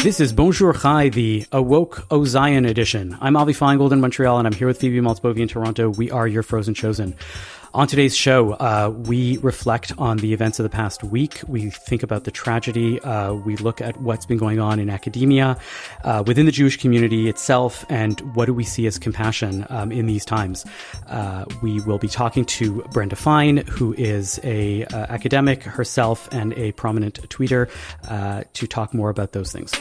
This is Bonjour Chai, the Awoke O Zion edition. I'm Avi Feingold in Montreal, and I'm here with Phoebe Maltzbovy in Toronto. We are your Frozen Chosen. On today's show, we reflect on the events of the past week. We think about the tragedy. We look at what's been going on in academia, within the Jewish community itself, and what do we see as compassion in these times. We will be talking to Brenda Fine, who is a academic herself and a prominent tweeter, to talk more about those things.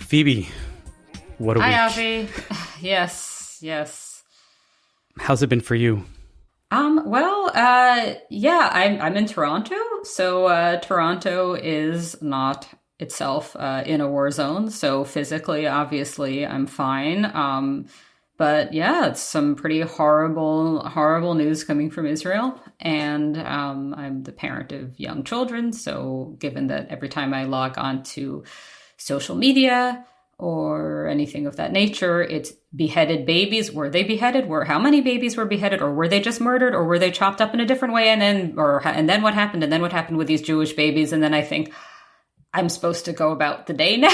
Phoebe, what a week. Hi, Avi. Yes. How's it been for you? I'm in Toronto. So Toronto is not itself in a war zone. So physically, obviously, I'm fine. But yeah, it's some pretty horrible news coming from Israel. And I'm the parent of young children. So given that every time I log on to social media or anything of that nature, it's beheaded babies. Were they beheaded? How many babies were beheaded? Or were they just murdered? Or were they chopped up in a different way? And then what happened? And then what happened with these Jewish babies? And then I think I'm supposed to go about the day now.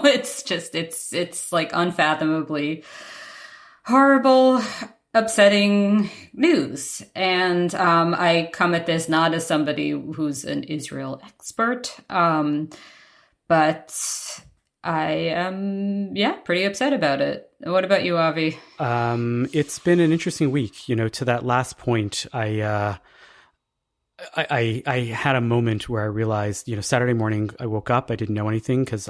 It's like unfathomably horrible, upsetting news. And I come at this not as somebody who's an Israel expert, but I am, pretty upset about it. What about you, Avi? It's been an interesting week. You know, to that last point, I had a moment where I realized, Saturday morning I woke up, I didn't know anything because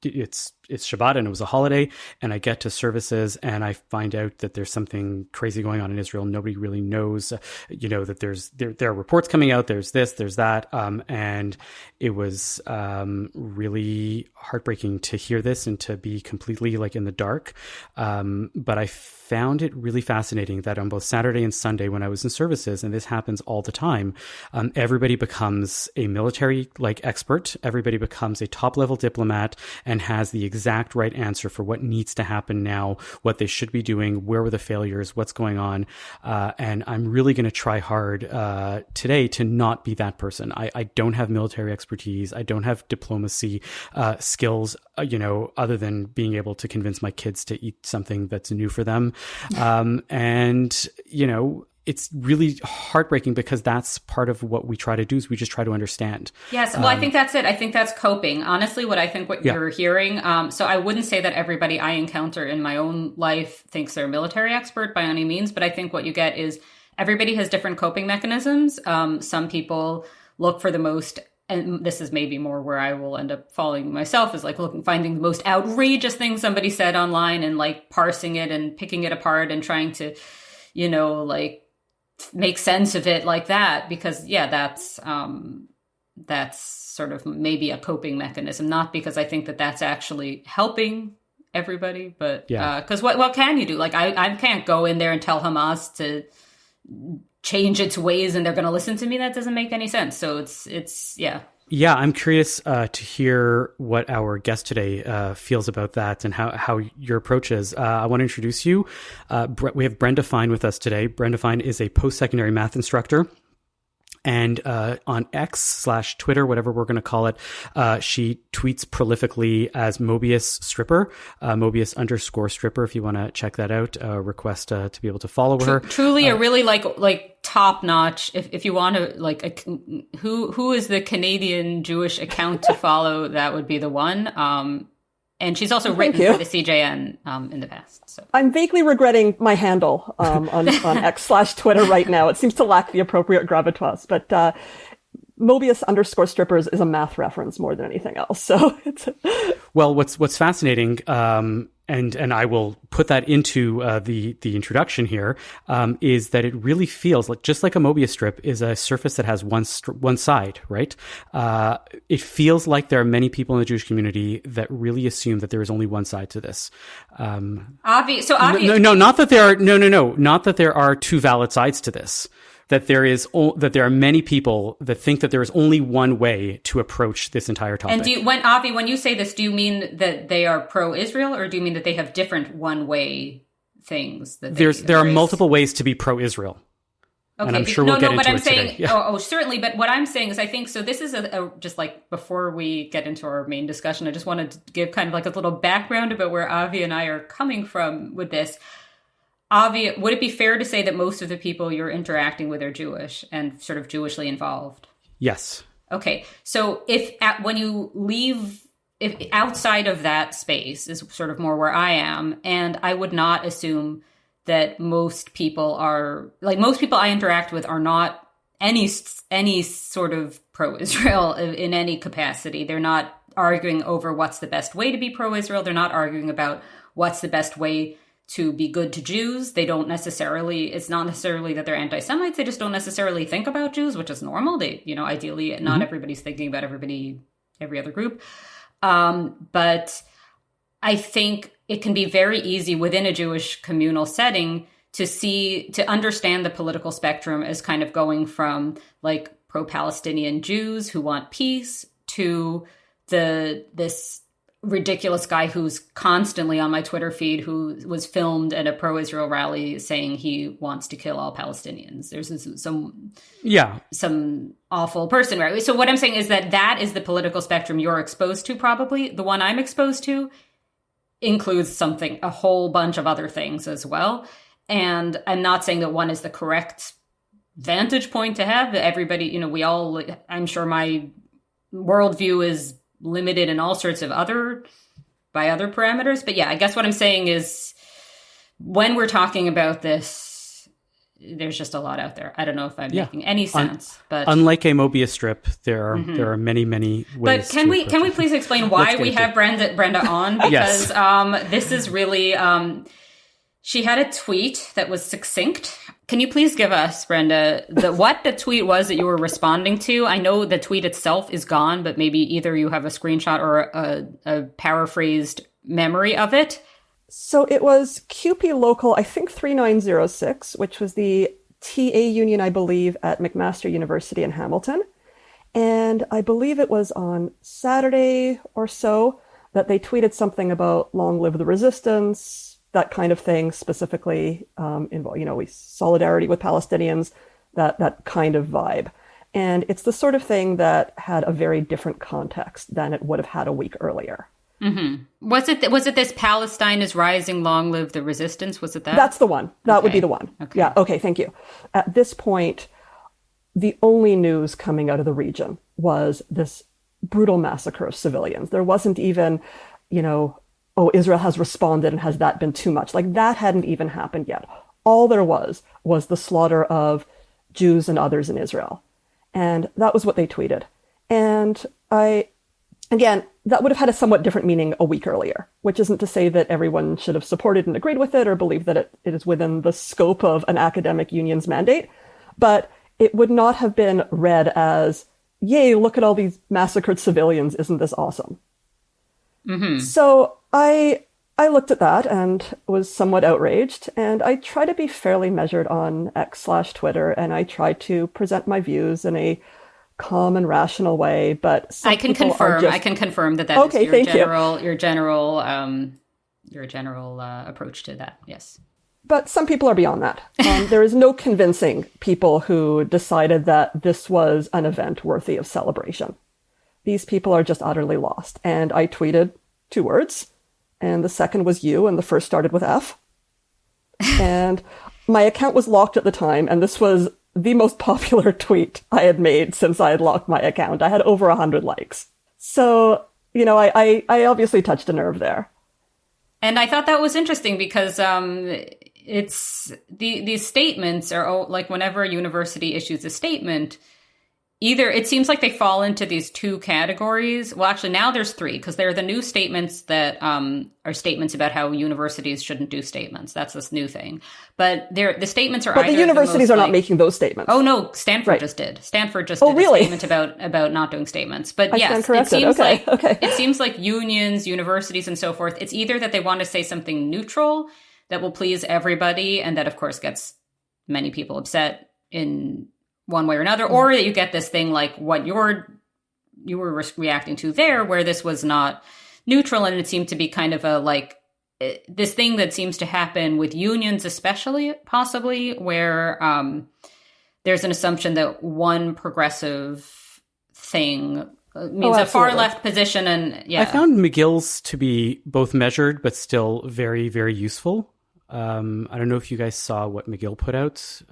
it's Shabbat and it was a holiday, and I get to services and I find out that there's something crazy going on in Israel. Nobody really knows, that there are reports coming out. There's this, there's that. And it was really heartbreaking to hear this and to be completely in the dark. But I found it really fascinating that on both Saturday and Sunday when I was in services, and this happens all the time, everybody becomes a military expert. Everybody becomes a top level diplomat and has the exact right answer for what needs to happen now, what they should be doing, where were the failures, what's going on. And I'm really going to try hard today to not be that person. I don't have military expertise. I don't have diplomacy skills, other than being able to convince my kids to eat something that's new for them. It's really heartbreaking because that's part of what we try to do is we just try to understand. Yes. Well, I think that's it. I think that's coping. Honestly, you're hearing. So I wouldn't say that everybody I encounter in my own life thinks they're a military expert by any means, but I think what you get is everybody has different coping mechanisms. Some people look for the most, and this is maybe more where I will end up falling myself, is finding the most outrageous thing somebody said online and parsing it and picking it apart and trying to, make sense of it like that, because that's sort of maybe a coping mechanism, not because I think that that's actually helping everybody, but because what can you do? I can't go in there and tell Hamas to change its ways and they're going to listen to me. That doesn't make any sense. So it's. Yeah, I'm curious to hear what our guest today feels about that and how your approach is. I want to introduce you. We have Brenda Fine with us today. Brenda Fine is a post-secondary math instructor. And on X/Twitter, whatever we're going to call it, she tweets prolifically as Mobius Stripper, Mobius_Stripper. If you want to check that out, request to be able to follow her. Truly a really top notch. If you want to who is the Canadian Jewish account to follow, that would be the one. And she's also written for the CJN in the past. So I'm vaguely regretting my handle on X/Twitter right now. It seems to lack the appropriate gravitas, but Mobius_Strippers is a math reference more than anything else. So it's well, what's fascinating, and I will put that into the introduction here, is that it really feels just like a Mobius strip is a surface that has one side, right? It feels like there are many people in the Jewish community that really assume that there is only one side to this. Avi. Not that there are two valid sides to this. That there are many people that think that there is only one way to approach this entire topic. And when you say this, do you mean that they are pro-Israel, or do you mean that they have different one-way things that there are multiple ways to be pro-Israel. Okay, and I'm sure we'll get into but I'm it saying, today. Yeah. Certainly. But what I'm saying is, I think so. This is just like before we get into our main discussion, I just wanted to give kind of like a little background about where Avi and I are coming from with this. Avi, would it be fair to say that most of the people you're interacting with are Jewish and sort of Jewishly involved? Yes. Okay, so when you leave, if outside of that space is sort of more where I am, and I would not assume that most people I interact with are not any sort of pro-Israel in any capacity. They're not arguing over what's the best way to be pro-Israel. They're not arguing about what's the best way to be good to Jews. It's not necessarily that they're anti-Semites. They just don't necessarily think about Jews, which is normal. Ideally, not everybody's thinking about every other group. But I think it can be very easy within a Jewish communal setting to understand the political spectrum as kind of going from like pro-Palestinian Jews who want peace to this ridiculous guy who's constantly on my Twitter feed who was filmed at a pro-Israel rally saying he wants to kill all Palestinians. There's some awful person, right? So what I'm saying is that is the political spectrum you're exposed to. Probably the one I'm exposed to includes a whole bunch of other things as well. And I'm not saying that one is the correct vantage point to have. Everybody, I'm sure my worldview is limited in all sorts of other parameters. But yeah, I guess what I'm saying is when we're talking about this, there's just a lot out there. I don't know if I'm making any sense, but unlike a Mobius strip, there are many ways. But can we please explain why we have Brenda on? Because this is really she had a tweet that was succinct. Can you please give us, Brenda, what the tweet was that you were responding to? I know the tweet itself is gone, but maybe either you have a screenshot or a paraphrased memory of it. So it was QP Local, I think 3906, which was the TA union, I believe, at McMaster University in Hamilton. And I believe it was on Saturday or so that they tweeted something about long live the resistance, that kind of thing, specifically solidarity with Palestinians, that kind of vibe. And it's the sort of thing that had a very different context than it would have had a week earlier. Mm-hmm. Was it this Palestine is rising, long live the resistance? Was it that? That's the one. That would be the one. Okay. Yeah. Okay. Thank you. At this point, the only news coming out of the region was this brutal massacre of civilians. There wasn't even, Israel has responded and has that been too much? Like that hadn't even happened yet. All there was the slaughter of Jews and others in Israel. And that was what they tweeted. And that would have had a somewhat different meaning a week earlier, which isn't to say that everyone should have supported and agreed with it or believed that it is within the scope of an academic union's mandate. But it would not have been read as, yay, look at all these massacred civilians. Isn't this awesome? Mm-hmm. So I looked at that and was somewhat outraged, and I try to be fairly measured on X/Twitter, and I try to present my views in a calm and rational way. But I can confirm that okay, is your general approach to that. Yes. But some people are beyond that. There is no convincing people who decided that this was an event worthy of celebration. These people are just utterly lost. And I tweeted 2 words, and the second was you, and the first started with F. And my account was locked at the time, and this was the most popular tweet I had made since I had locked my account. I had over 100 likes. So, I obviously touched a nerve there. And I thought that was interesting because it's these statements are like whenever a university issues a statement, either it seems like they fall into these 2 categories. Well, actually, now there's 3 because there are the new statements that are statements about how universities shouldn't do statements. That's this new thing. But the statements are. But the universities are not making those statements. Oh no, Stanford just did. Stanford just did a statement about not doing statements. But yes, it seems it seems like unions, universities, and so forth. It's either that they want to say something neutral that will please everybody, and that of course gets many people upset in one way or another, or that you get this thing like what you were reacting to there, where this was not neutral, and it seemed to be kind of this thing that seems to happen with unions, especially possibly, where there's an assumption that one progressive thing means a far left position. And yeah, I found McGill's to be both measured but still very, very useful. I don't know if you guys saw what McGill put out.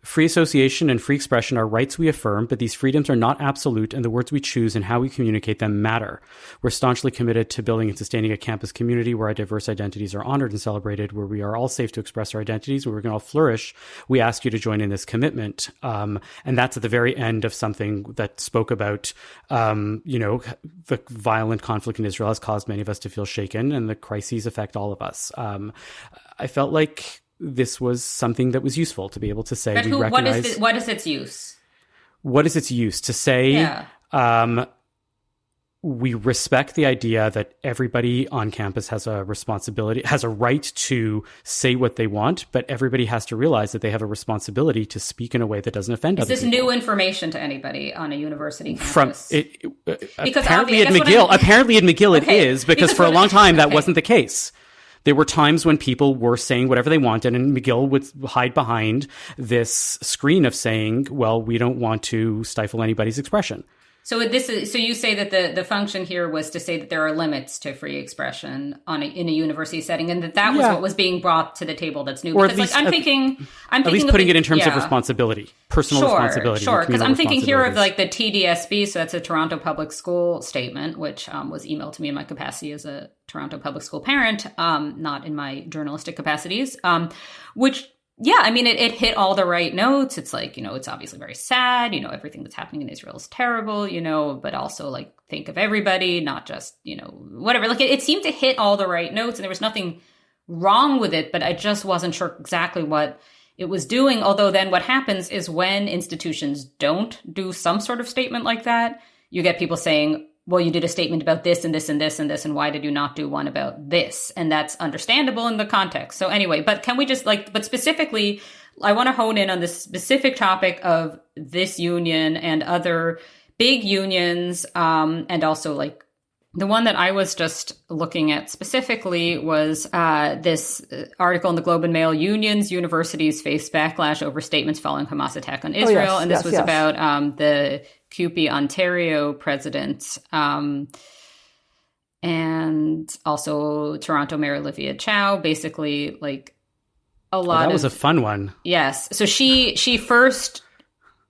Free association and free expression are rights we affirm, but these freedoms are not absolute, and the words we choose and how we communicate them matter. We're staunchly committed to building and sustaining a campus community where our diverse identities are honored and celebrated, where we are all safe to express our identities, where we can all flourish. We ask you to join in this commitment. And that's at the very end of something that spoke about, the violent conflict in Israel has caused many of us to feel shaken, and the crises affect all of us. I felt like this was something that was useful to be able to say. But what is its use? What is its use? To say, we respect the idea that everybody on campus has a responsibility, has a right to say what they want, but everybody has to realize that they have a responsibility to speak in a way that doesn't offend other people. Is this new information to anybody on a university campus? Because apparently at McGill it is, because for a long time that wasn't the case. There were times when people were saying whatever they wanted, and McGill would hide behind this screen of saying, well, we don't want to stifle anybody's expression. So you say that the function here was to say that there are limits to free expression in a university setting, and that was what was being brought to the table that's new. Or because at least putting it in terms of responsibility, personal responsibility. Sure, because I'm thinking here of like the TDSB, so that's a Toronto Public School statement, which was emailed to me in my capacity as a Toronto Public School parent, not in my journalistic capacities, which. Yeah, I mean, it hit all the right notes. It's like, it's obviously very sad. Everything that's happening in Israel is terrible, but also like think of everybody, not just, whatever. Like it seemed to hit all the right notes, and there was nothing wrong with it, but I just wasn't sure exactly what it was doing. Although then what happens is when institutions don't do some sort of statement like that, you get people saying, well, you did a statement about this and this and this and this, and why did you not do one about this? And that's understandable in the context. So anyway, but can we just but specifically, I want to hone in on this specific topic of this union and other big unions, and also like the one that I was just looking at specifically was this article in the Globe and Mail, Unions, Universities Face Backlash Over Statements Following Hamas Attack on Israel. And this was about the CUPE Ontario president, and also Toronto Mayor Olivia Chow, basically like a lot that was a fun one. Yes. So she first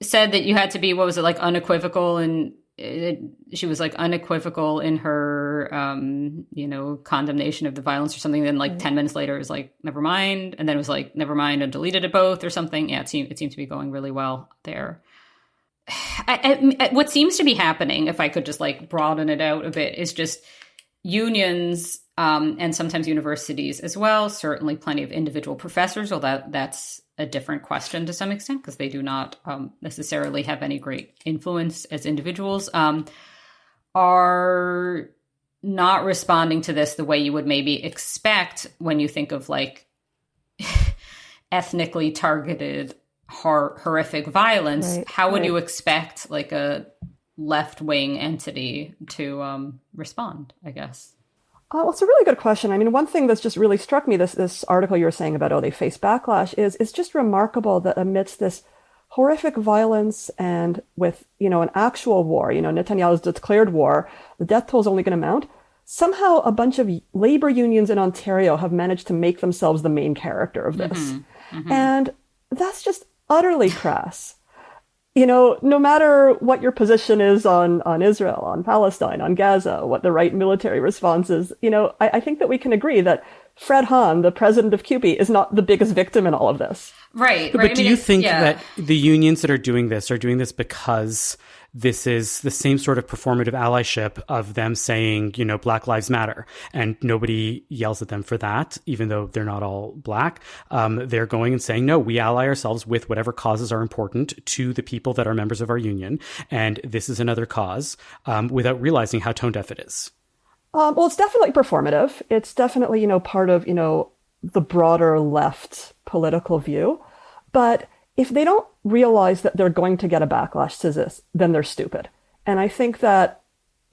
said that you had to be, what was it, like unequivocal, and she was like unequivocal in her, condemnation of the violence or something. Then like 10 minutes later, it was like, never mind. And then it was like, never mind, and deleted it both or something. Yeah, it seemed to be going really well there. What seems to be happening, if I could just like broaden it out a bit, is just unions and sometimes universities as well. Certainly plenty of individual professors, although that's a different question to some extent because they do not necessarily have any great influence as individuals, are not responding to this the way you would maybe expect when you think of like ethnically targeted horrific violence. Right, how would you expect like a left-wing entity to respond, I guess? Well, it's a really good question. I mean, one thing that's just really struck me, this article you were saying about, they face backlash, is it's just remarkable that amidst this horrific violence and with, an actual war, Netanyahu's declared war, the death toll is only going to mount. Somehow a bunch of labor unions in Ontario have managed to make themselves the main character of this. Mm-hmm. Mm-hmm. And that's just utterly crass. No matter what your position is on Israel, on Palestine, on Gaza, what the right military response is, I think that we can agree that Fred Hahn, the president of CUPE, is not the biggest victim in all of this. Right. But do you think that the unions that are doing this because this is the same sort of performative allyship of them saying, Black Lives Matter, and nobody yells at them for that, even though they're not all Black. They're going and saying, no, we ally ourselves with whatever causes are important to the people that are members of our union. And this is another cause, without realizing how tone deaf it is. Well, it's definitely performative. It's definitely, part of, the broader left political view. But if they don't realize that they're going to get a backlash to this, then they're stupid. And I think that,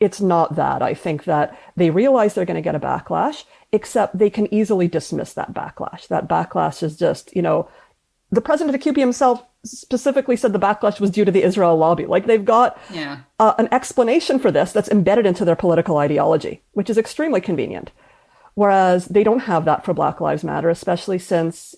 it's not that. I think that they realize they're going to get a backlash, except they can easily dismiss that backlash. That backlash is just, the president of QP himself specifically said the backlash was due to the Israel lobby. Like they've got an explanation for this that's embedded into their political ideology, which is extremely convenient. Whereas they don't have that for Black Lives Matter, especially since,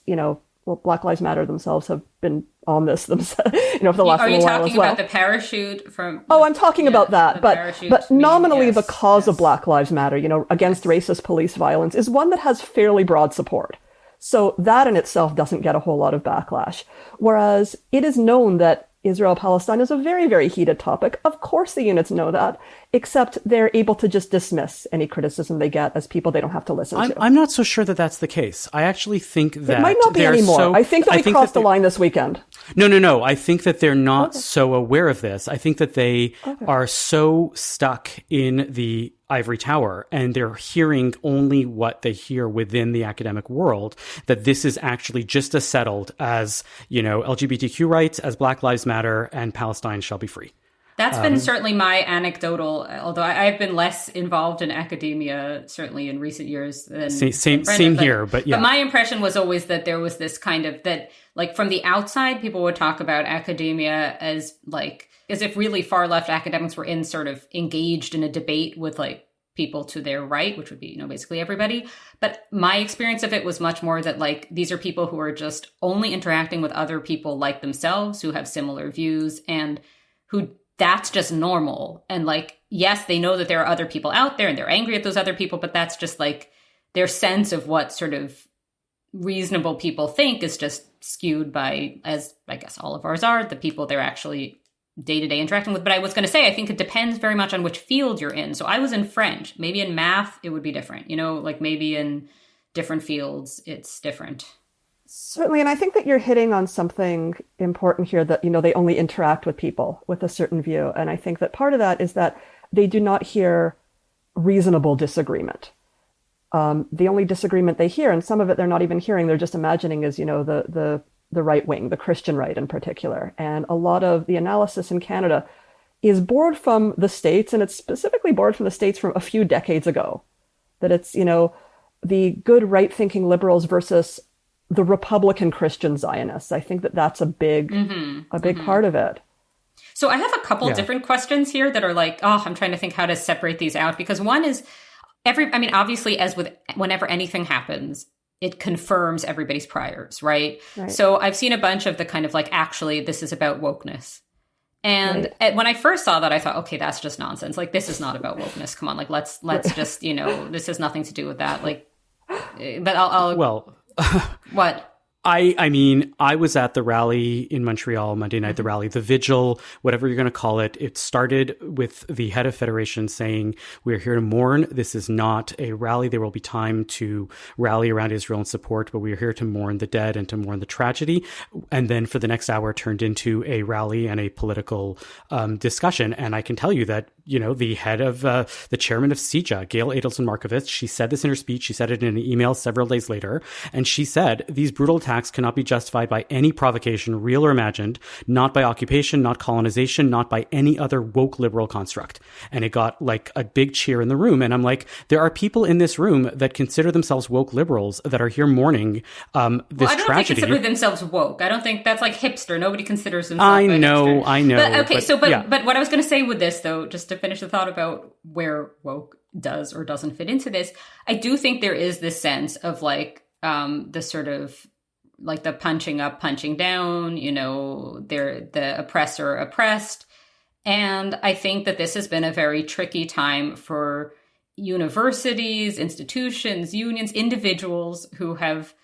Black Lives Matter themselves have been on this themselves, for the last little while as well. Are you talking about the parachute from? Oh, I'm talking about that. But nominally the cause of Black Lives Matter, against racist police violence is one that has fairly broad support. So that in itself doesn't get a whole lot of backlash. Whereas it is known that Israel-Palestine is a very, very heated topic. Of course the units know that, except they're able to just dismiss any criticism they get as people they don't have to listen to. I'm not so sure that that's the case. I actually think that it might not be anymore. I think that we crossed the line this weekend. No. I think that they're not so aware of this. I think that they are so stuck in the ivory tower and they're hearing only what they hear within the academic world, that this is actually just as settled as, LGBTQ rights, as Black Lives Matter, and Palestine shall be free. That's been certainly my anecdotal, although I've been less involved in academia, certainly in recent years than same here. But my impression was always that there was this kind of that, like from the outside, people would talk about academia as if really far left academics were sort of engaged in a debate with like people to their right, which would be, basically everybody. But my experience of it was much more that like these are people who are just only interacting with other people like themselves, who have similar views and who that's just normal. And like, yes, they know that there are other people out there and they're angry at those other people, but that's just like their sense of what sort of reasonable people think is just skewed by, as I guess all of ours are, the people they're actually day-to-day interacting with. But I was going to say, I think it depends very much on which field you're in. So I was in French. Maybe in math, it would be different. Like maybe in different fields, it's different. Certainly. And I think that you're hitting on something important here that, they only interact with people with a certain view. And I think that part of that is that they do not hear reasonable disagreement. The only disagreement they hear, and some of it they're not even hearing, they're just imagining is, the right wing, the Christian right in particular. And a lot of the analysis in Canada is borrowed from the States, and it's specifically borrowed from the States from a few decades ago. That it's, the good right-thinking liberals versus the Republican Christian Zionists. I think that that's a big part of it. So I have a couple different questions here that are like, I'm trying to think how to separate these out, because one is obviously as with whenever anything happens, it confirms everybody's priors, right? So I've seen a bunch of the kind of like, actually, this is about wokeness. And when I first saw that, I thought, okay, that's just nonsense. Like, this is not about wokeness. Come on, like, let's just, this has nothing to do with that. Like, but I'll what? I was at the rally in Montreal Monday night, the rally, the vigil, whatever you're going to call it. It started with the head of Federation saying, we're here to mourn. This is not a rally. There will be time to rally around Israel and support, but we are here to mourn the dead and to mourn the tragedy. And then for the next hour turned into a rally and a political discussion. And I can tell you that, the head of the chairman of CIJA, Gail Adelson-Markovitz, she said this in her speech. She said it in an email several days later. And she said, these brutal attacks cannot be justified by any provocation, real or imagined, not by occupation, not colonization, not by any other woke liberal construct. And it got like a big cheer in the room. And I'm like, there are people in this room that consider themselves woke liberals that are here mourning this tragedy. I don't think they consider themselves woke. I don't think that's like hipster. Nobody considers themselves I know. But okay, but what I was going to say with this, though, just to finish the thought about where woke does or doesn't fit into this, I do think there is this sense of like the sort of like the punching up, punching down, they're the oppressor oppressed. And I think that this has been a very tricky time for universities, institutions, unions, individuals who have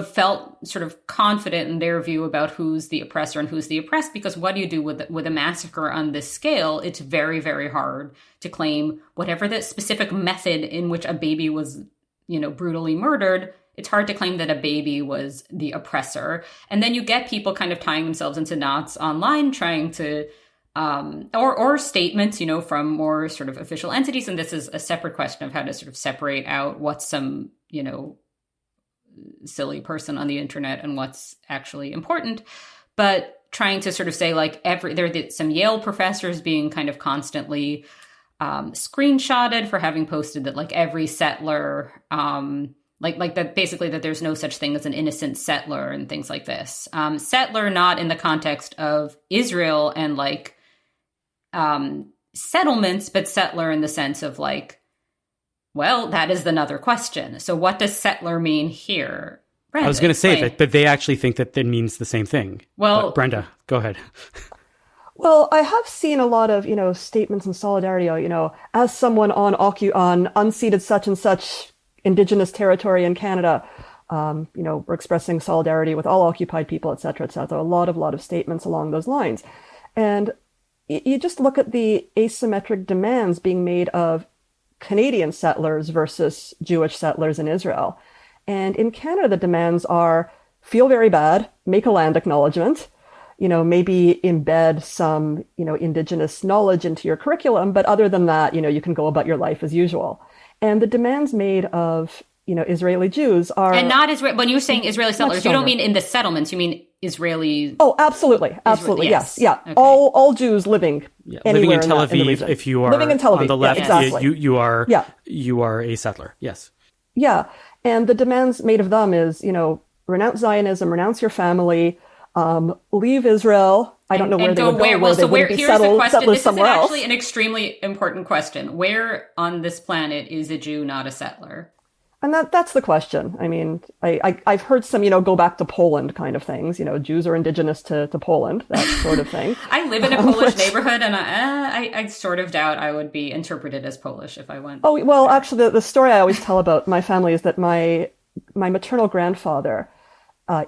felt sort of confident in their view about who's the oppressor and who's the oppressed, because what do you do with a massacre on this scale? It's very, very hard to claim whatever the specific method in which a baby was, brutally murdered. It's hard to claim that a baby was the oppressor. And then you get people kind of tying themselves into knots online, trying to, or statements, from more sort of official entities. And this is a separate question of how to sort of separate out what's some, silly person on the internet and what's actually important. But trying to sort of say like some Yale professors being kind of constantly screenshotted for having posted that like every settler, like that basically that there's no such thing as an innocent settler and things like this. Settler not in the context of Israel and like settlements, but settler in the sense of like, well, that is another question. So what does settler mean here? Brenda, I was going to say that, but they actually think that it means the same thing. Well, but Brenda, go ahead. Well, I have seen a lot of, statements in solidarity, as someone on unceded such and such Indigenous territory in Canada, we're expressing solidarity with all occupied people, et cetera, et cetera. A lot of statements along those lines. And you just look at the asymmetric demands being made of Canadian settlers versus Jewish settlers in Israel. And in Canada, the demands are feel very bad, make a land acknowledgement, maybe embed some, Indigenous knowledge into your curriculum. But other than that, you can go about your life as usual. And the demands made of, Israeli Jews are... And not Israel, when you're saying Israeli settlers, you don't mean in the settlements, you mean Israeli... Oh, absolutely. Absolutely. Yes. Yeah. Okay. All Jews living anywhere living in Tel in the Aviv, if you are living in Tel Aviv, on the left, exactly. you are a settler. Yes. Yeah. And the demands made of them is, renounce Zionism, renounce your family, leave Israel. I don't know where they would go. Well, so here's the question. This is else. Actually an extremely important question. Where on this planet is a Jew not a settler? And that's the question. I mean, I've heard some, go back to Poland kind of things. Jews are indigenous to Poland, that sort of thing. I live in a Polish neighborhood, and I sort of doubt I would be interpreted as Polish if I went. Oh, well, actually, the story I always tell about my family is that my maternal grandfather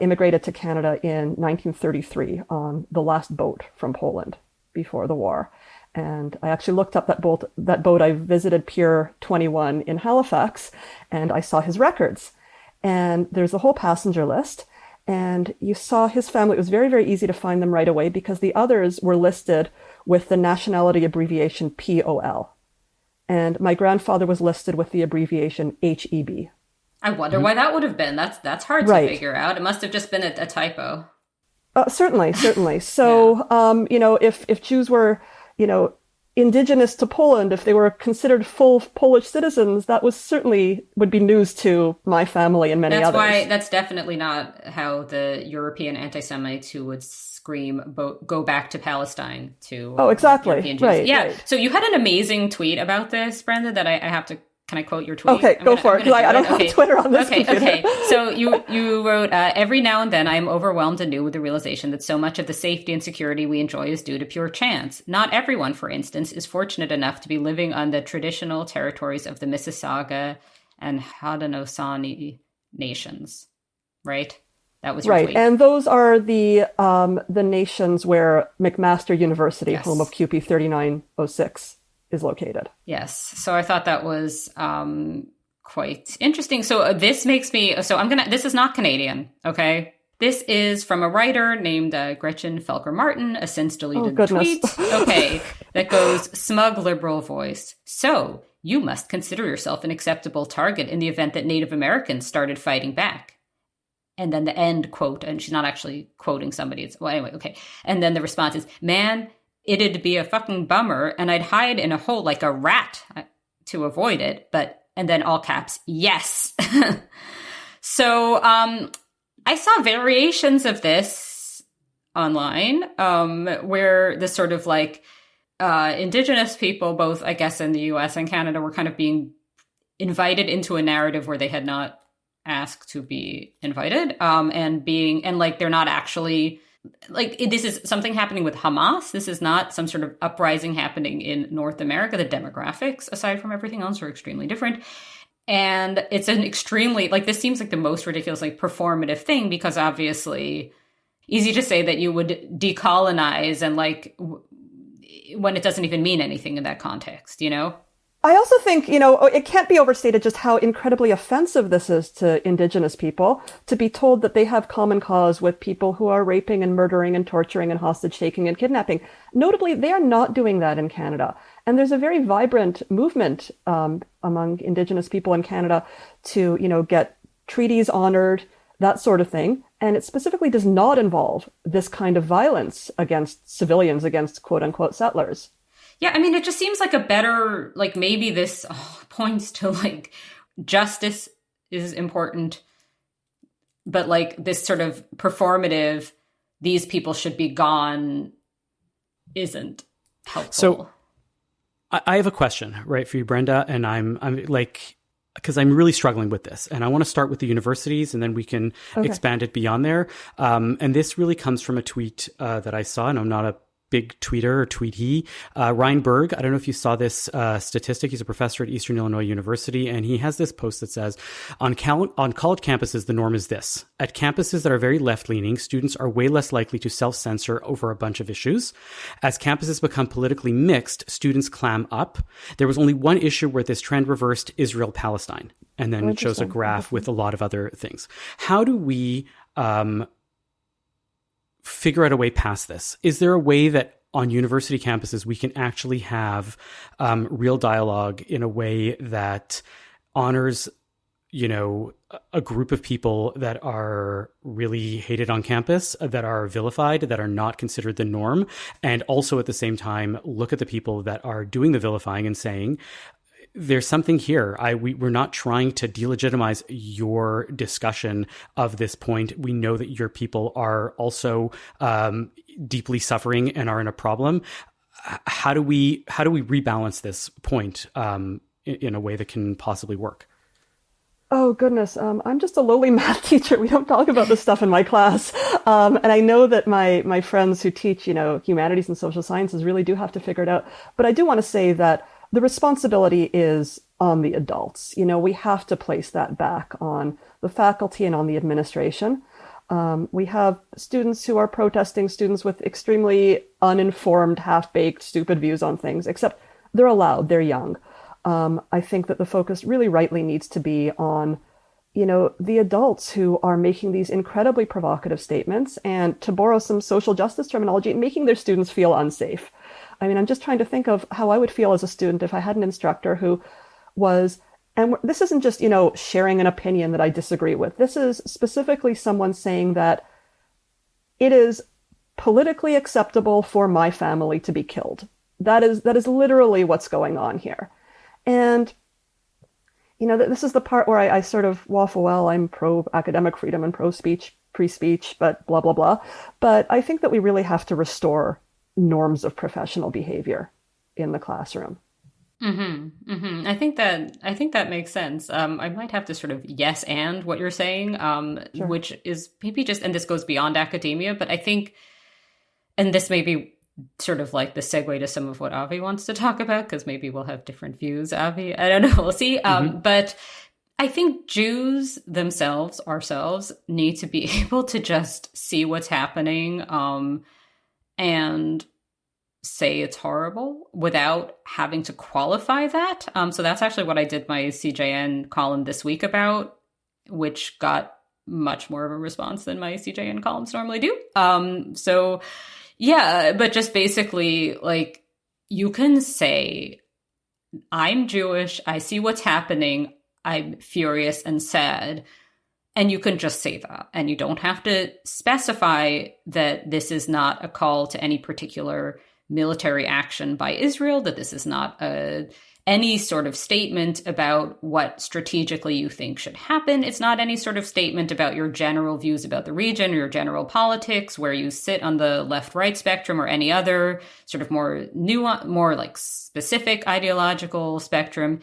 immigrated to Canada in 1933 on the last boat from Poland before the war. And I actually looked up that boat. I visited Pier 21 in Halifax, and I saw his records. And there's a whole passenger list. And you saw his family. It was very, very easy to find them right away because the others were listed with the nationality abbreviation POL. And my grandfather was listed with the abbreviation HEB. I wonder why that would have been. That's hard to figure out. It must have just been a typo. Certainly. So, if Jews were, indigenous to Poland, if they were considered full Polish citizens, that would be news to my family and many others. That's definitely not how the European anti-Semites who would scream, go back to Palestine to exactly. European Jews. Right, yeah. right. So you had an amazing tweet about this, Brenda, that I have to... Can I quote your tweet? Okay, go for it, because I don't have Twitter on this computer. Okay. So you wrote, every now and then I am overwhelmed anew with the realization that so much of the safety and security we enjoy is due to pure chance. Not everyone, for instance, is fortunate enough to be living on the traditional territories of the Mississauga and Haudenosaunee nations, right? That was your tweet. And those are the nations where McMaster University, home of QP 3906, is located. Yes. So I thought that was quite interesting. So this makes me, this is not Canadian, okay? This is from a writer named Gretchen Felker Martin, a since deleted tweet. Okay. That goes, smug liberal voice. So you must consider yourself an acceptable target in the event that Native Americans started fighting back. And then the end quote, and she's not actually quoting somebody. Okay. And then the response is, man, it'd be a fucking bummer, and I'd hide in a hole like a rat to avoid it. And then all caps, yes. So I saw variations of this online, where the sort of like Indigenous people, both I guess in the US and Canada, were kind of being invited into a narrative where they had not asked to be invited, and like they're not actually... Like, this is something happening with Hamas. This is not some sort of uprising happening in North America. The demographics, aside from everything else, are extremely different. And it's an extremely, like, this seems like the most ridiculous, like, performative thing, because obviously easy to say that you would decolonize and, like, when it doesn't even mean anything in that context, I also think, it can't be overstated just how incredibly offensive this is to Indigenous people to be told that they have common cause with people who are raping and murdering and torturing and hostage taking and kidnapping. Notably, they are not doing that in Canada. And there's a very vibrant movement among Indigenous people in Canada to, get treaties honored, that sort of thing. And it specifically does not involve this kind of violence against civilians, against quote unquote settlers. Yeah, I mean, it just seems like a better, like maybe this points to like justice is important, but like this sort of performative, these people should be gone, isn't helpful. So I have a question, right, for you, Brenda, and I'm like, because I'm really struggling with this, and I want to start with the universities, and then we can expand it beyond there. And this really comes from a tweet that I saw, and I'm not a big tweeter or tweetee. Ryan Berg, I don't know if you saw this statistic. He's a professor at Eastern Illinois University, and he has this post that says, on college campuses, the norm is this. At campuses that are very left-leaning, students are way less likely to self-censor over a bunch of issues. As campuses become politically mixed, students clam up. There was only one issue where this trend reversed, Israel-Palestine. And then it shows a graph with a lot of other things. How do we figure out a way past this? Is there a way that on university campuses we can actually have real dialogue in a way that honors, you know, a group of people that are really hated on campus, that are vilified, that are not considered the norm, and also at the same time look at the people that are doing the vilifying and saying, there's something here. We're not trying to delegitimize your discussion of this point. We know that your people are also deeply suffering and are in a problem. How do we rebalance this point in a way that can possibly work? Oh, goodness. I'm just a lowly math teacher. We don't talk about this stuff in my class. And I know that my friends who teach, you know, humanities and social sciences really do have to figure it out. But I do want to say that the responsibility is on the adults. You know, we have to place that back on the faculty and on the administration. We have students who are protesting, students with extremely uninformed, half-baked, stupid views on things, except they're allowed, they're young. I think that the focus really rightly needs to be on, you know, the adults who are making these incredibly provocative statements and, to borrow some social justice terminology, making their students feel unsafe. I mean, I'm just trying to think of how I would feel as a student if I had an instructor who was, and this isn't just, you know, sharing an opinion that I disagree with. This is specifically someone saying that it is politically acceptable for my family to be killed. That is literally what's going on here. And, you know, this is the part where I sort of waffle, well, I'm pro academic freedom and pro speech, free speech, but blah, blah, blah. But I think that we really have to restore norms of professional behavior in the classroom. Mm-hmm, mm-hmm. I think that makes sense. I might have to sort of yes and what you're saying, Sure. which is maybe just, and this goes beyond academia, but I think, and this may be sort of like the segue to some of what Avi wants to talk about, because maybe we'll have different views, Avi. I don't know, we'll see. But I think Jews themselves, ourselves, need to be able to just see what's happening and say it's horrible without having to qualify that. So that's actually what I did my CJN column this week about, which got much more of a response than my CJN columns normally do. So yeah, but just basically, like, you can say, I'm Jewish, I see what's happening, I'm furious and sad, and you can just say that. And you don't have to specify that this is not a call to any particular military action by Israel, that this is not any sort of statement about what strategically you think should happen. It's not any sort of statement about your general views about the region or your general politics, where you sit on the left-right spectrum or any other sort of more nuanced, more like specific ideological spectrum.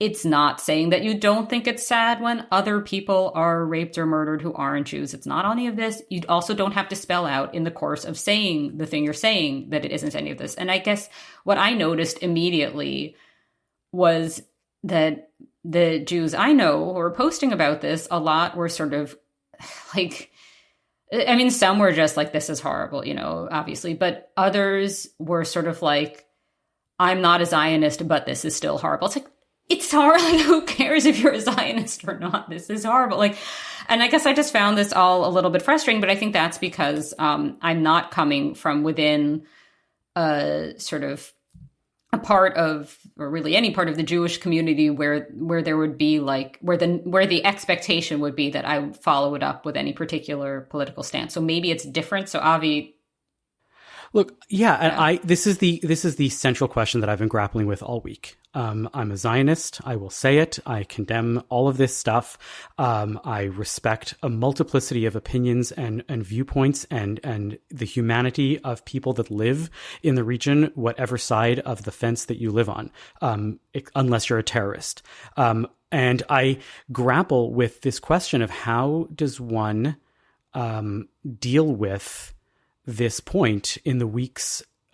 It's not saying that you don't think it's sad when other people are raped or murdered who aren't Jews. It's not any of this. You also don't have to spell out in the course of saying the thing you're saying that it isn't any of this. And I guess what I noticed immediately was that the Jews I know who were posting about this a lot were sort of like, I mean, some were just like, this is horrible, you know, obviously, but others were sort of like, I'm not a Zionist, but this is still horrible. It's like, it's horrible. Like, who cares if you're a Zionist or not? This is horrible. Like, and I guess I just found this all a little bit frustrating, but I think that's because I'm not coming from within a sort of a part of, or really any part of the Jewish community where there would be like where the expectation would be that I would follow it up with any particular political stance. So maybe it's different. So Avi, look, yeah, and this is the central question that I've been grappling with all week. I'm a Zionist. I will say it. I condemn all of this stuff. I respect a multiplicity of opinions and viewpoints and the humanity of people that live in the region, whatever side of the fence that you live on, unless you're a terrorist. And I grapple with this question of how does one deal with this point in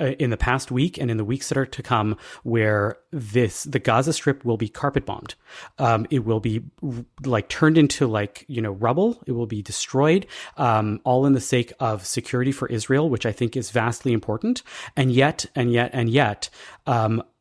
in the past week and in the weeks that are to come, where the Gaza Strip will be carpet bombed. It will be like turned into rubble. It will be destroyed, all in the sake of security for Israel, which I think is vastly important. And yet,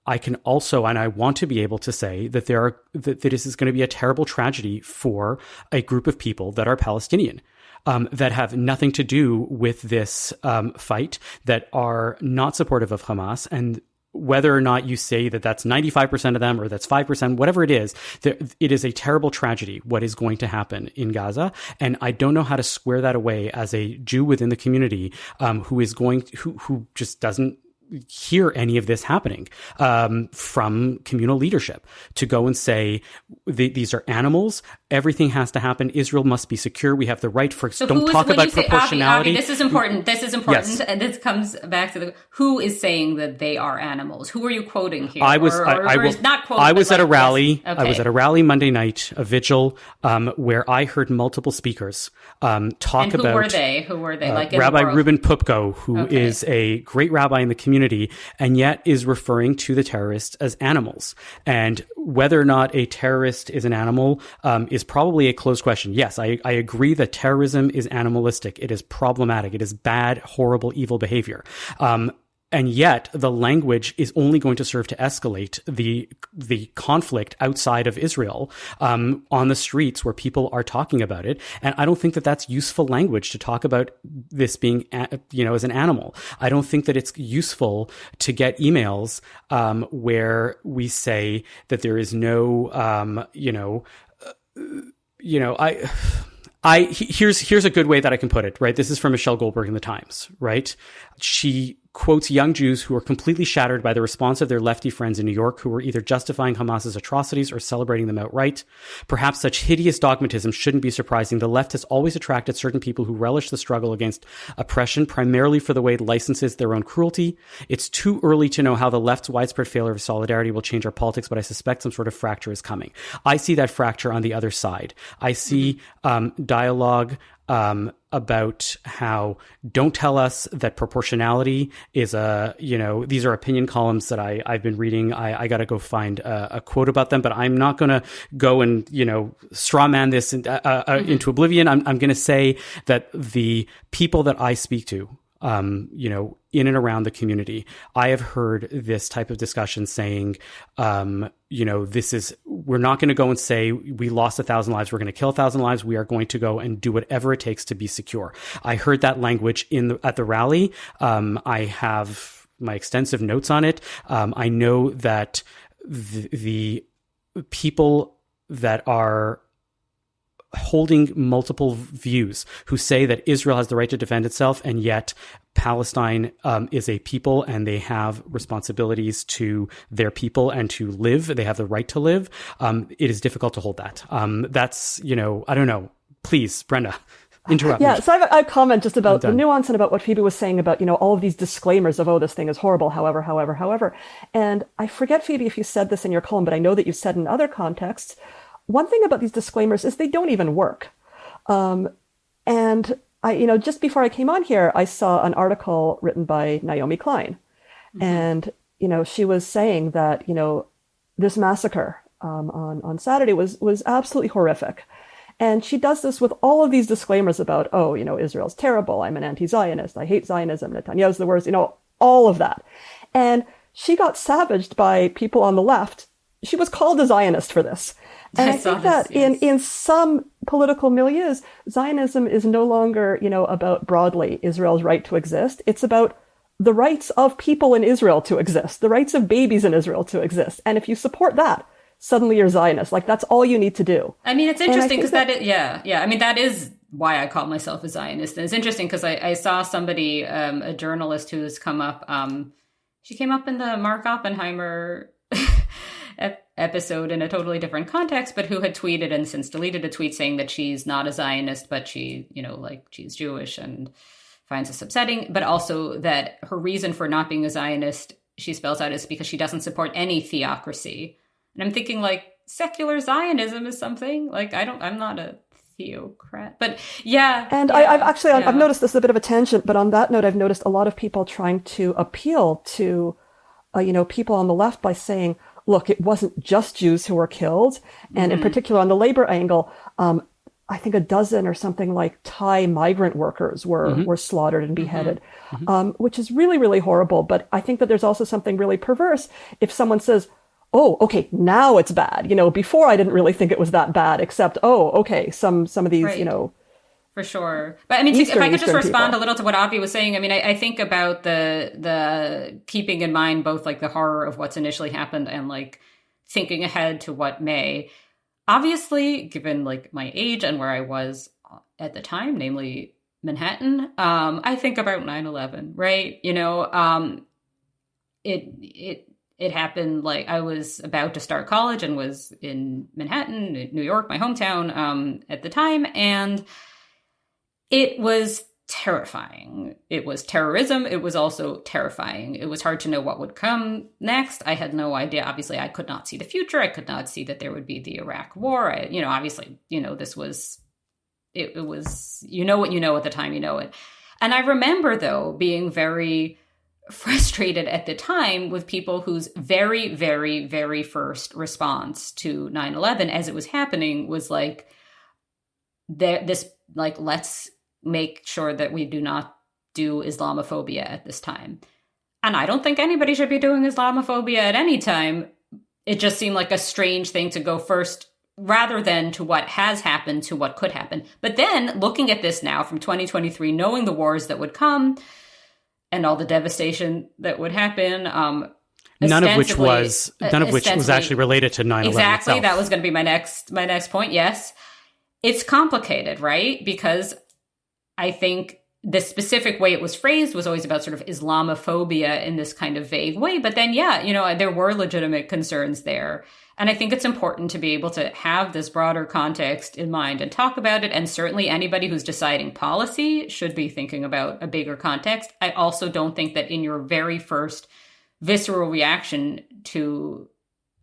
I can also, and I want to be able to say that that this is going to be a terrible tragedy for a group of people that are Palestinian. That have nothing to do with this fight, that are not supportive of Hamas. And whether or not you say that that's 95% of them or that's 5%, whatever it is, it is a terrible tragedy what is going to happen in Gaza. And I don't know how to square that away as a Jew within the community who just doesn't hear any of this happening from communal leadership, to go and say these are animals. Everything has to happen. Israel must be secure. We have the right for. So don't talk about proportionality. Avi, this is important. This is important, yes. And this comes back to who is saying that they are animals. Who are you quoting here? I was not quoting. I was at a rally. Yes. Okay. I was at a rally Monday night, a vigil, where I heard multiple speakers talk and who about. Were they? Who were they? Like Rabbi Reuben Pupko, who is a great rabbi in the community, and yet is referring to the terrorists as animals. And whether or not a terrorist is an animal is probably a closed question. Yes, I agree that terrorism is animalistic. It is problematic. It is bad, horrible, evil behavior. And yet the language is only going to serve to escalate the conflict outside of Israel, on the streets where people are talking about it. And I don't think that that's useful language to talk about this being, as an animal. I don't think that it's useful to get emails, where we say that there is no, here's a good way that I can put it, right? This is from Michelle Goldberg in the Times, right? She quotes young Jews who were completely shattered by the response of their lefty friends in New York, who were either justifying Hamas's atrocities or celebrating them outright. Perhaps such hideous dogmatism shouldn't be surprising. The left has always attracted certain people who relish the struggle against oppression, primarily for the way it licenses their own cruelty. It's too early to know how the left's widespread failure of solidarity will change our politics, but I suspect some sort of fracture is coming. I see that fracture on the other side. I see dialogue about how don't tell us that proportionality is these are opinion columns that I've been reading. I got to go find a quote about them, but I'm not going to go and, straw man this into oblivion. I'm going to say that the people that I speak to, in and around the community, I have heard this type of discussion saying, we're not going to go and say we lost 1,000 lives. We're going to kill 1,000 lives. We are going to go and do whatever it takes to be secure. I heard that language at the rally. I have my extensive notes on it. I know that the people that are holding multiple views, who say that Israel has the right to defend itself, and yet Palestine is a people and they have responsibilities to their people and to live. They have the right to live. It is difficult to hold that. That's, I don't know. Please, Brenda, interrupt me. Yeah, so I have a comment just about the nuance and about what Phoebe was saying about, all of these disclaimers of, this thing is horrible, however. And I forget, Phoebe, if you said this in your column, but I know that you said in other contexts, one thing about these disclaimers is they don't even work. And I, just before I came on here, I saw an article written by Naomi Klein. Mm-hmm. And, she was saying that, this massacre on Saturday was absolutely horrific. And she does this with all of these disclaimers about, Israel's terrible. I'm an anti-Zionist. I hate Zionism. Netanyahu's the worst, all of that. And she got savaged by people on the left. She was called a Zionist for this. And I think that in some political milieus, Zionism is no longer, about broadly Israel's right to exist. It's about the rights of people in Israel to exist, the rights of babies in Israel to exist. And if you support that, suddenly you're Zionist. Like, that's all you need to do. I mean, it's interesting because yeah. I mean, that is why I call myself a Zionist. And it's interesting because I saw somebody, a journalist who has come up, she came up in the Mark Oppenheimer episode in a totally different context, but who had tweeted and since deleted a tweet saying that she's not a Zionist, but she, like she's Jewish and finds this upsetting, but also that her reason for not being a Zionist, she spells out, is because she doesn't support any theocracy. And I'm thinking, like, secular Zionism is something like, I'm not a theocrat, but yeah. And yeah. I've noticed this is a bit of a tangent, but on that note, I've noticed a lot of people trying to appeal to, people on the left by saying, look, it wasn't just Jews who were killed. And in particular on the labor angle, I think a dozen or something like Thai migrant workers were slaughtered and beheaded, which is really, really horrible. But I think that there's also something really perverse if someone says, oh, okay, now it's bad. Before I didn't really think it was that bad, except, oh, okay, some of these, right. For sure. But I mean, if I could just respond people. A little to what Avi was saying, I mean, I think about the keeping in mind both like the horror of what's initially happened and like thinking ahead to what may. Obviously, given like my age and where I was at the time, namely Manhattan, I think about 9/11, right? It happened like I was about to start college and was in Manhattan, New York, my hometown, at the time, and it was terrifying. It was terrorism. It was also terrifying. It was hard to know what would come next. I had no idea. Obviously, I could not see the future. I could not see that there would be the Iraq War. Obviously, this was, it was, what you know at the time you know it. And I remember, though, being very frustrated at the time with people whose very, very, very first response to 9/11 as it was happening was like, let's make sure that we do not do Islamophobia at this time. And I don't think anybody should be doing Islamophobia at any time. It just seemed like a strange thing to go first rather than to what has happened to what could happen. But then looking at this now from 2023, knowing the wars that would come and all the devastation that would happen, none of which was actually related to 9/11 Exactly. itself. That was going to be my next point. Yes. It's complicated, right? Because I think the specific way it was phrased was always about sort of Islamophobia in this kind of vague way. But then, there were legitimate concerns there. And I think it's important to be able to have this broader context in mind and talk about it. And certainly anybody who's deciding policy should be thinking about a bigger context. I also don't think that in your very first visceral reaction to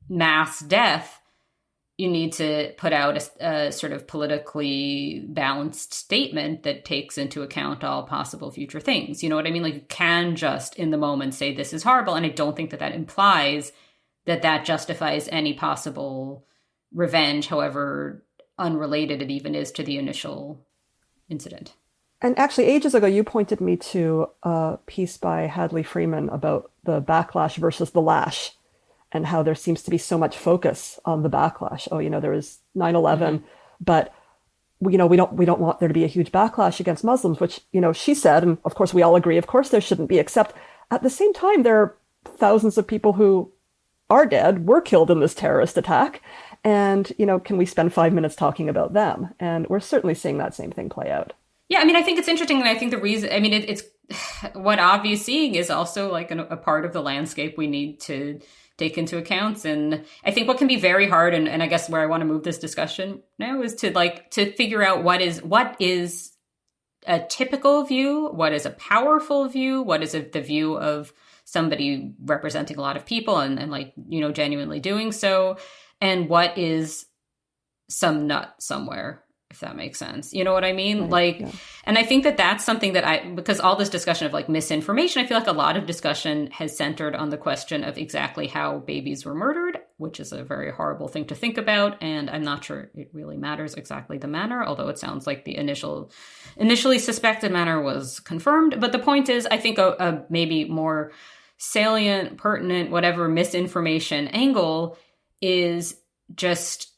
mass death, you need to put out a sort of politically balanced statement that takes into account all possible future things. You know what I mean? Like, you can just in the moment say this is horrible. And I don't think that implies that justifies any possible revenge, however unrelated it even is to the initial incident. And actually, ages ago, you pointed me to a piece by Hadley Freeman about the backlash versus the lash, and how there seems to be so much focus on the backlash. Oh, there was 9/11, but we don't want there to be a huge backlash against Muslims, which, she said, and of course we all agree, of course there shouldn't be, except at the same time, there are thousands of people who are dead, were killed in this terrorist attack. And, can we spend 5 minutes talking about them? And we're certainly seeing that same thing play out. Yeah, I mean, I think it's interesting. And I think the reason, I mean, it's what Avi is seeing is also like a part of the landscape we need to take into account. And I think what can be very hard, and I guess where I want to move this discussion now, is to figure out what is a typical view, what is a powerful view, what is the view of somebody representing a lot of people and genuinely doing so, and what is some nut somewhere, if that makes sense. You know what I mean? Right, yeah. And I think that's something that because all this discussion of like misinformation, I feel like a lot of discussion has centered on the question of exactly how babies were murdered, which is a very horrible thing to think about. And I'm not sure it really matters exactly the manner, although it sounds like the initially suspected manner was confirmed. But the point is, I think a maybe more salient, pertinent, whatever misinformation angle is just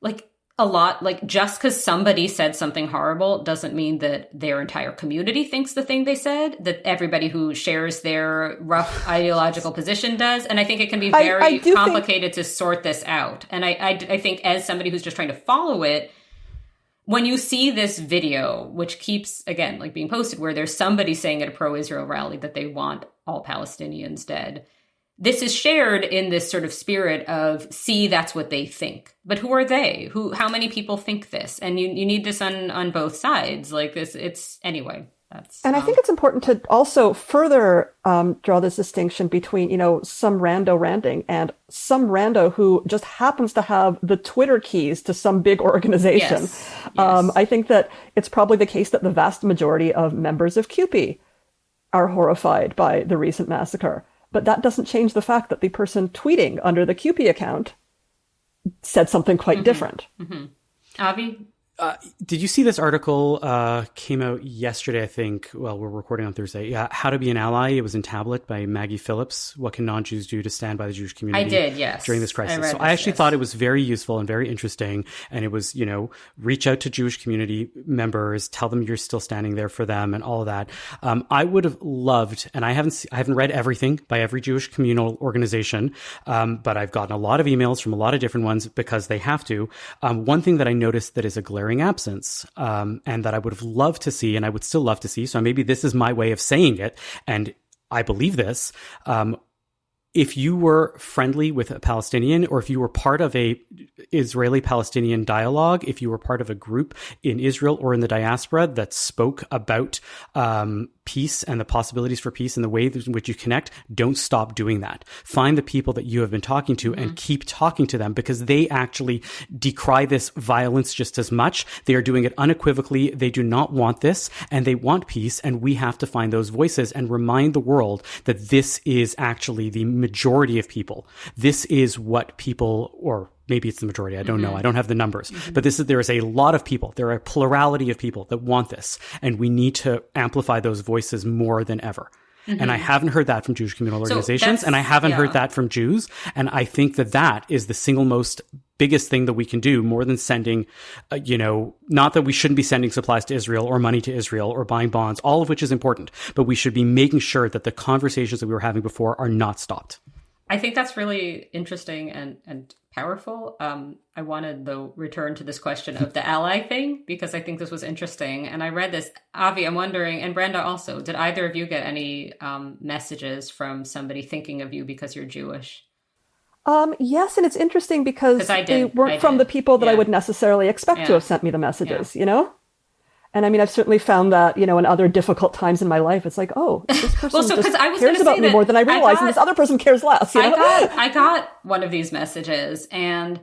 like, a lot, like just because somebody said something horrible doesn't mean that their entire community thinks the thing they said, that everybody who shares their rough ideological position does. And I think it can be very complicated to sort this out. And I think as somebody who's just trying to follow it, when you see this video, which keeps, again, like being posted, where there's somebody saying at a pro-Israel rally that they want all Palestinians dead, this is shared in this sort of spirit of, see, that's what they think. But who are they? How many people think this? And you need this on both sides. Like this, it's, anyway, that's... And I think it's important to also further draw this distinction between, some rando ranting and some rando who just happens to have the Twitter keys to some big organization. Yes. I think that it's probably the case that the vast majority of members of CUPE are horrified by the recent massacre. But that doesn't change the fact that the person tweeting under the CUPE account said something quite different. Mm-hmm. Avi? Did you see this article came out yesterday, I think? Well, we're recording on Thursday. Yeah, How to Be an Ally. It was in Tablet by Maggie Phillips. What can non-Jews do to stand by the Jewish community? I did, yes. During this crisis. I actually thought it was very useful and very interesting. And it was, reach out to Jewish community members, tell them you're still standing there for them and all of that. I would have loved, and I haven't read everything by every Jewish communal organization, but I've gotten a lot of emails from a lot of different ones because they have to. One thing that I noticed that is a glaring absence, and that I would have loved to see, and I would still love to see, so maybe this is my way of saying it, and I believe this, if you were friendly with a Palestinian, or if you were part of a Israeli-Palestinian dialogue, if you were part of a group in Israel or in the diaspora that spoke about peace and the possibilities for peace and the way in which you connect, don't stop doing that. Find the people that you have been talking to and keep talking to them, because they actually decry this violence just as much. They are doing it unequivocally. They do not want this, and they want peace. And we have to find those voices and remind the world that this is actually the majority of people. This is what people, or maybe it's the majority. I don't know. I don't have the numbers, but there is a lot of people. There are a plurality of people that want this, and we need to amplify those voices more than ever. And I haven't heard that from Jewish communal organizations, and I haven't heard that from Jews. And I think that is the single most biggest thing that we can do, more than sending, not that we shouldn't be sending supplies to Israel or money to Israel or buying bonds, all of which is important, but we should be making sure that the conversations that we were having before are not stopped. I think that's really interesting and powerful. I wanted, though, return to this question of the ally thing, because I think this was interesting. And I read this. Avi, I'm wondering, and Brenda also, did either of you get any messages from somebody thinking of you because you're Jewish? Yes, and it's interesting because they weren't from the people that I would necessarily expect to have sent me the messages, And I mean, I've certainly found that, in other difficult times in my life, it's like, oh, this person cares about me more than I realize, and this other person cares less. I got one of these messages, and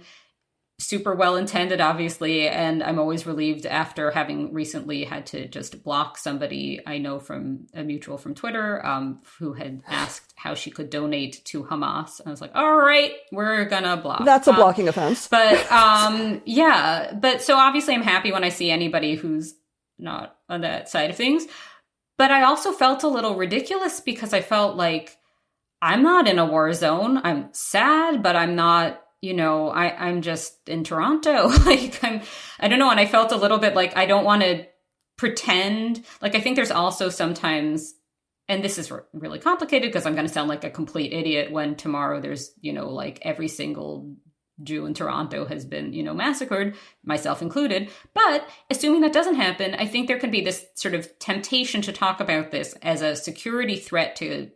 super well intended, obviously, and I'm always relieved after having recently had to just block somebody I know from a mutual from Twitter, who had asked how she could donate to Hamas. And I was like, all right, we're gonna block. That's a blocking offense. But but so obviously I'm happy when I see anybody who's not on that side of things. But I also felt a little ridiculous, because I felt like I'm not in a war zone. I'm sad, but I'm not, I'm just in Toronto. I don't know. And I felt a little bit like I don't want to pretend. Like, I think there's also sometimes, and this is really complicated because I'm going to sound like a complete idiot when tomorrow there's, like every single Jew in Toronto has been, massacred, myself included. But assuming that doesn't happen, I think there can be this sort of temptation to talk about this as a security threat to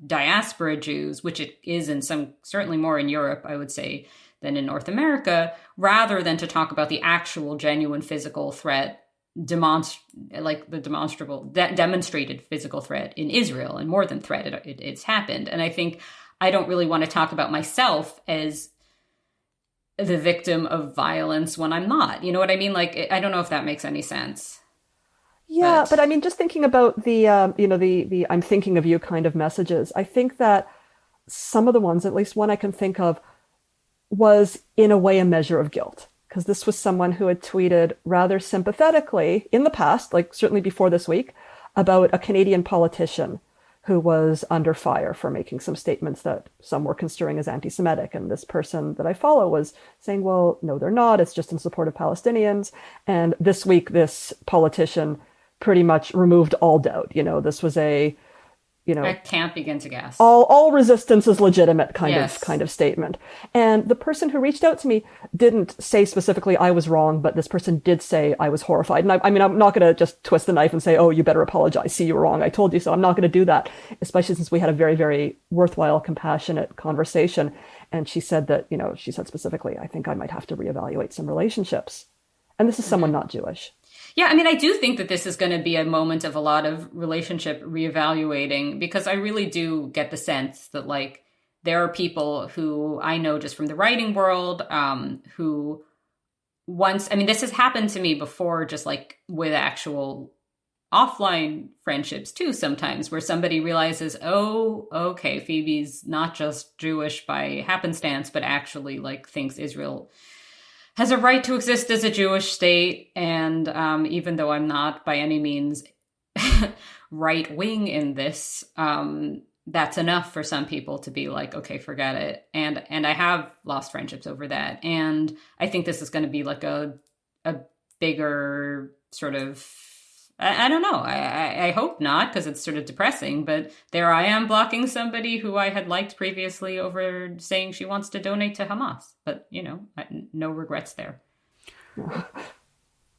diaspora Jews, which it is in some, certainly more in Europe, I would say, than in North America, rather than to talk about the actual genuine physical threat, demonstrated physical threat in Israel, and more than threat, it's happened. And I think I don't really want to talk about myself as the victim of violence when I'm not. You know what I mean? Like, I don't know if that makes any sense. Yeah, but I mean, just thinking about the, the I'm thinking of you kind of messages, I think that some of the ones, at least one I can think of, was in a way a measure of guilt. Because this was someone who had tweeted rather sympathetically in the past, like certainly before this week, about a Canadian politician who was under fire for making some statements that some were construing as anti-Semitic. And this person that I follow was saying, well, no, they're not. It's just in support of Palestinians. And this week, this politician pretty much removed all doubt. This was I can't begin to guess. All resistance is legitimate Yes. kind of statement. And the person who reached out to me didn't say specifically I was wrong, but this person did say I was horrified. And I mean, I'm not going to just twist the knife and say, oh, you better apologize. See, you were wrong. I told you so. I'm not going to do that, especially since we had a very, very worthwhile, compassionate conversation. And she said that, she said specifically, I think I might have to reevaluate some relationships. And this is someone not Jewish. Yeah, I mean, I do think that this is going to be a moment of a lot of relationship reevaluating, because I really do get the sense that, like, there are people who I know just from the writing world who once, I mean, this has happened to me before, just like with actual offline friendships too, sometimes, where somebody realizes, oh, okay, Phoebe's not just Jewish by happenstance, but actually like thinks Israel has a right to exist as a Jewish state. And even though I'm not by any means right wing in this, that's enough for some people to be like, okay, forget it. And I have lost friendships over that. And I think this is going to be like a bigger sort of, I don't know. I hope not, because it's sort of depressing. But there I am blocking somebody who I had liked previously over saying she wants to donate to Hamas. But, no regrets there.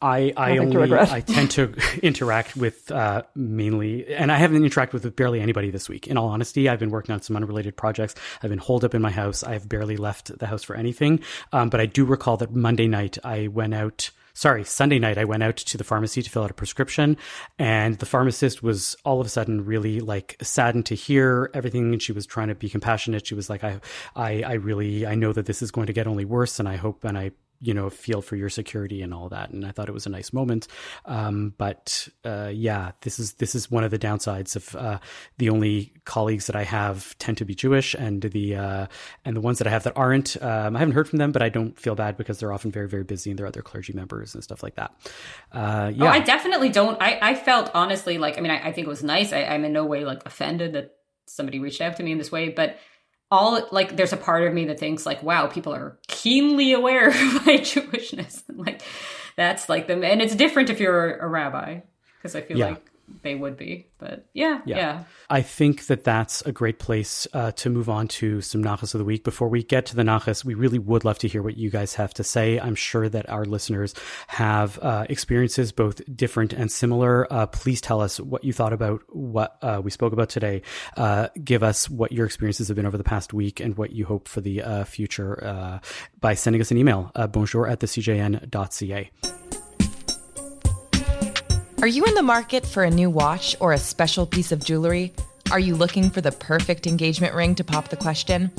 I tend to interact with mainly, and I haven't interacted with barely anybody this week. In all honesty, I've been working on some unrelated projects. I've been holed up in my house. I've barely left the house for anything. But I do recall that Sunday night, I went out to the pharmacy to fill out a prescription, and the pharmacist was all of a sudden really like saddened to hear everything. And she was trying to be compassionate. She was like, I know that this is going to get only worse, and I hope, and I feel for your security and all that. And I thought it was a nice moment. But this is one of the downsides of the only colleagues that I have tend to be Jewish, and the ones that I have that aren't, I haven't heard from them, but I don't feel bad because they're often very, very busy and they're other clergy members and stuff like that. Oh, I definitely don't. I felt honestly like, I mean, I think it was nice. I'm in no way like offended that somebody reached out to me in this way, but there's a part of me that thinks like, wow, people are keenly aware of my Jewishness. Like that's like them. And it's different if you're a rabbi, because I feel like they would be, but yeah. I think that that's a great place to move on to some nachas of the week. Before we get to the nachas, we really would love to hear what you guys have to say. I'm sure that our listeners have experiences both different and similar. Please tell us what you thought about what we spoke about today. Give us what your experiences have been over the past week and what you hope for the future by sending us an email, bonjour@thecjn.ca. Are you in the market for a new watch or a special piece of jewelry? Are you looking for the perfect engagement ring to pop the question?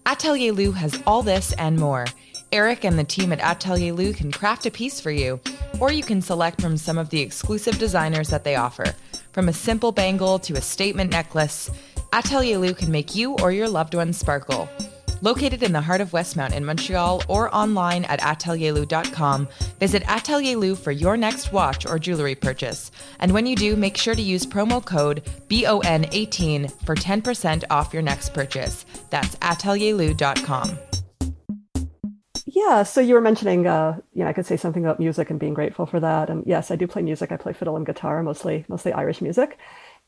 Atelier Lou has all this and more. Eric and the team at Atelier Lou can craft a piece for you, or you can select from some of the exclusive designers that they offer. From a simple bangle to a statement necklace, Atelier Lou can make you or your loved ones sparkle. Located in the heart of Westmount in Montreal or online at atelierlou.com, visit Atelier Lou for your next watch or jewelry purchase. And when you do, make sure to use promo code BON18 for 10% off your next purchase. That's atelierlou.com. Yeah, so you were mentioning, I could say something about music and being grateful for that. And yes, I do play music. I play fiddle and guitar, mostly Irish music.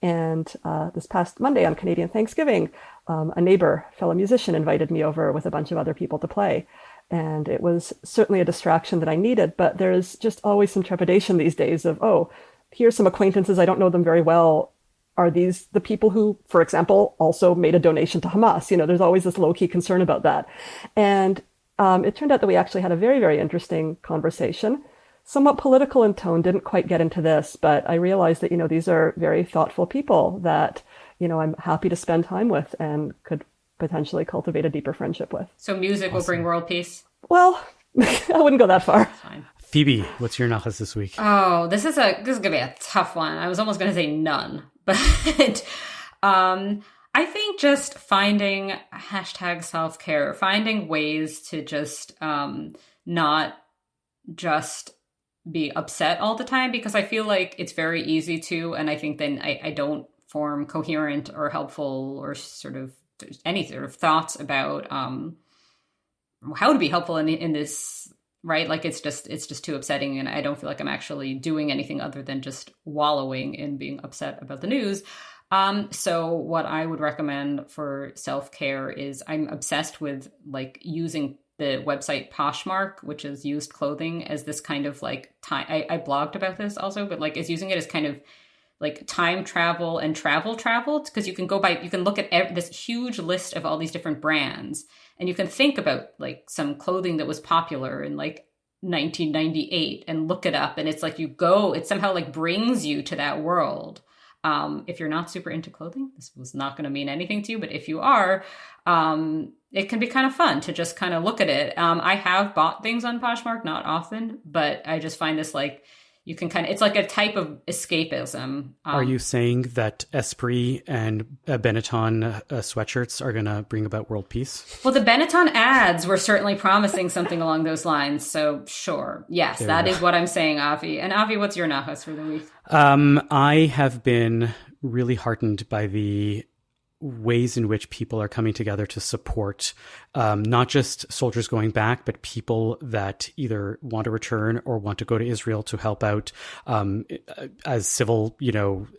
And this past Monday on Canadian Thanksgiving, a neighbor, fellow musician, invited me over with a bunch of other people to play. And it was certainly a distraction that I needed, but there's just always some trepidation these days of, oh, here's some acquaintances, I don't know them very well. Are these the people who, for example, also made a donation to Hamas? There's always this low-key concern about that. And it turned out that we actually had a very, very interesting conversation. Somewhat political in tone, didn't quite get into this, but I realized that, these are very thoughtful people that, I'm happy to spend time with and could potentially cultivate a deeper friendship with. So music will bring world peace? Well, I wouldn't go that far. Fine. Phoebe, what's your nachas this week? Oh, this is going to be a tough one. I was almost going to say none, but I think just finding #self-care, finding ways to just not just be upset all the time, because I feel like it's very easy to, and I think then I don't form coherent or helpful or sort of any sort of thoughts about how to be helpful in this, right? Like it's just too upsetting, and I don't feel like I'm actually doing anything other than just wallowing in being upset about the news. So what I would recommend for self-care is, I'm obsessed with like using the website Poshmark, which is used clothing, as this kind of like time. I blogged about this also, but like is using it as kind of like time travel and travel, because you can look at this huge list of all these different brands, and you can think about like some clothing that was popular in like 1998 and look it up. And it's like it somehow like brings you to that world. If you're not super into clothing, this was not going to mean anything to you, but if you are, it can be kind of fun to just kind of look at it. I have bought things on Poshmark, not often, but I just find this like, you can it's like a type of escapism. Are you saying that Esprit and Benetton sweatshirts are going to bring about world peace? Well, the Benetton ads were certainly promising something along those lines. So sure. Yes, that is what I'm saying, Avi. And Avi, what's your nachas for the week? I have been really heartened by the ways in which people are coming together to support not just soldiers going back, but people that either want to return or want to go to Israel to help out as civil,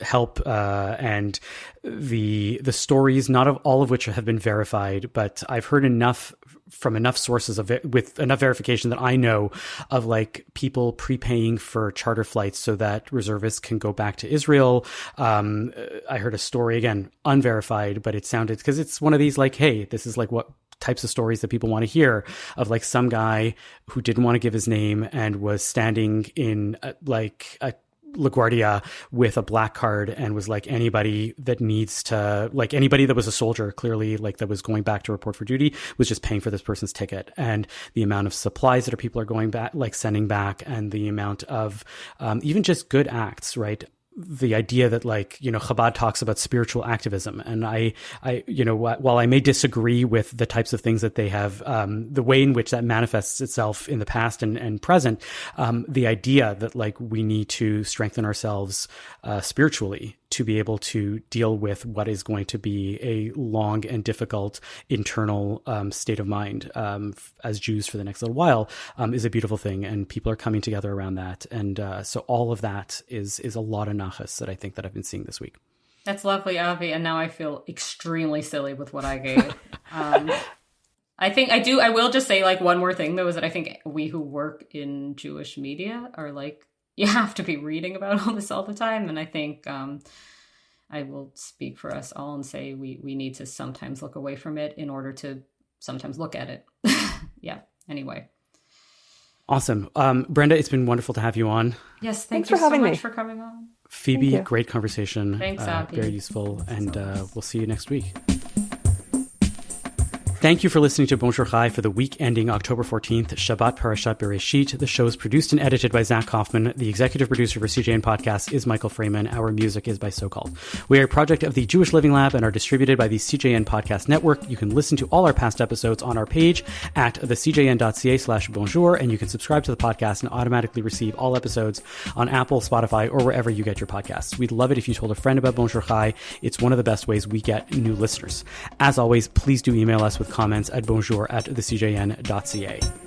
help. And the stories, not of all of which have been verified, but I've heard enough from enough sources with enough verification that I know of like people prepaying for charter flights so that reservists can go back to Israel. I heard a story, again, unverified, but it sounded, because it's one of these like, hey, this is like what types of stories that people want to hear, of like some guy who didn't want to give his name and was standing in like a LaGuardia with a black card and was like, anybody that was a soldier, clearly like that was going back to report for duty, was just paying for this person's ticket. And the amount of supplies that people are going back, like sending back, and the amount of even just good acts, right? The idea that like, Chabad talks about spiritual activism. And I, while I may disagree with the types of things that they have, the way in which that manifests itself in the past and present, the idea that like we need to strengthen ourselves spiritually to be able to deal with what is going to be a long and difficult internal state of mind as Jews for the next little while is a beautiful thing, and people are coming together around that. And so all of that is a lot of nachas that I think that I've been seeing this week. That's lovely, Avi. And now I feel extremely silly with what I gave. I will just say like one more thing though, is that I think we who work in Jewish media are like, you have to be reading about all this all the time. And I think I will speak for us all and say we need to sometimes look away from it in order to sometimes look at it. Yeah. Anyway. Awesome. Brenda, it's been wonderful to have you on. Yes. Thanks for having me. For coming on. Phoebe, great conversation. Thanks, Abby. Very useful. And we'll see you next week. Thank you for listening to Bonjour Chai for the week ending October 14th, Shabbat Parashat Bereshit. The show is produced and edited by Zach Kaufman. The executive producer for CJN Podcast is Michael Freeman. Our music is by SoCalled. We are a project of the Jewish Living Lab and are distributed by the CJN Podcast Network. You can listen to all our past episodes on our page at thecjn.ca/bonjour, and you can subscribe to the podcast and automatically receive all episodes on Apple, Spotify, or wherever you get your podcasts. We'd love it if you told a friend about Bonjour Chai. It's one of the best ways we get new listeners. As always, please do email us with comments at bonjour@thecjn.ca.